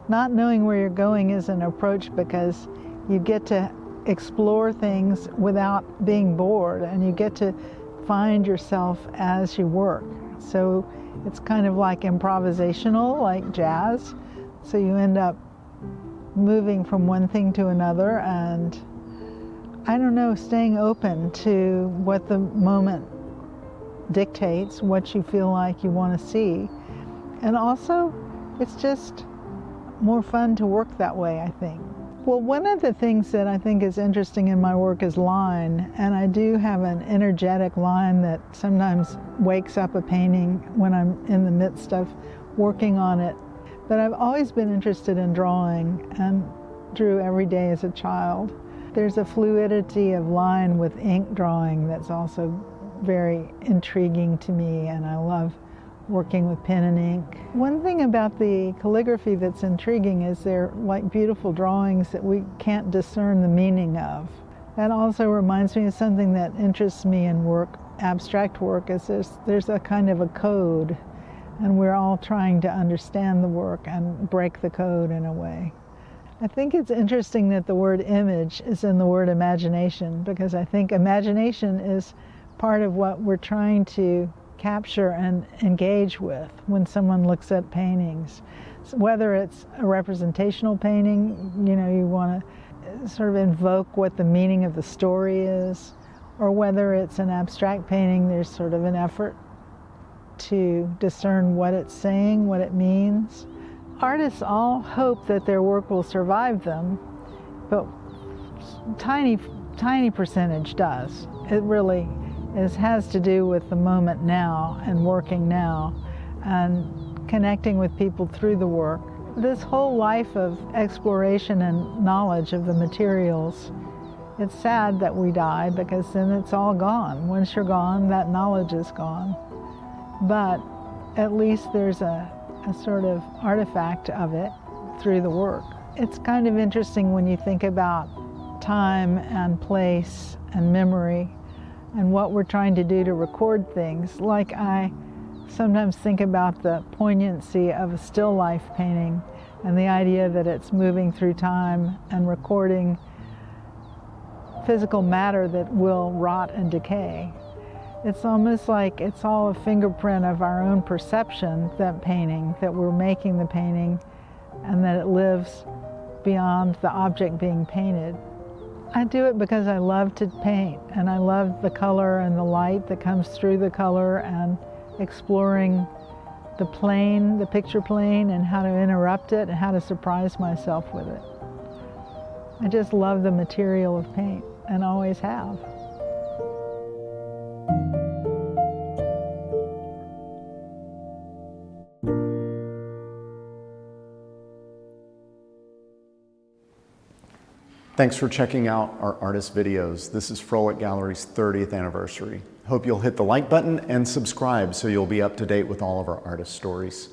not knowing where you're going is an approach because you get to explore things without being bored, and you get to find yourself as you work. So it's kind of like improvisational, like jazz. So you end up moving from one thing to another, and I don't know, staying open to what the moment dictates, what you feel like you want to see. And also, it's just more fun to work that way, I think. Well, one of the things that I think is interesting in my work is line, and I do have an energetic line that sometimes wakes up a painting when I'm in the midst of working on it. But I've always been interested in drawing and drew every day as a child. There's a fluidity of line with ink drawing that's also very intriguing to me, and I love working with pen and ink. One thing about the calligraphy that's intriguing is they're like beautiful drawings that we can't discern the meaning of. That also reminds me of something that interests me in work, abstract work, is there's a kind of a code, and we're all trying to understand the work and break the code in a way. I think it's interesting that the word image is in the word imagination, because I think imagination is part of what we're trying to capture and engage with when someone looks at paintings. So whether it's a representational painting, you want to sort of invoke what the meaning of the story is, or whether it's an abstract painting, there's sort of an effort to discern what it's saying, what it means. Artists all hope that their work will survive them, but tiny percentage does. It really has to do with the moment now and working now and connecting with people through the work. This whole life of exploration and knowledge of the materials, it's sad that we die because then it's all gone. Once you're gone, that knowledge is gone. But at least there's a sort of artifact of it through the work. It's kind of interesting when you think about time and place and memory and what we're trying to do to record things. Like I sometimes think about the poignancy of a still life painting and the idea that it's moving through time and recording physical matter that will rot and decay. It's almost like it's all a fingerprint of our own perception, that painting, that we're making the painting, and that it lives beyond the object being painted. I do it because I love to paint, and I love the color and the light that comes through the color, and exploring the plane, the picture plane, and how to interrupt it and how to surprise myself with it. I just love the material of paint, and always have. Thanks for checking out our artist videos. This is Froelick Gallery's 30th anniversary. Hope you'll hit the like button and subscribe so you'll be up to date with all of our artist stories.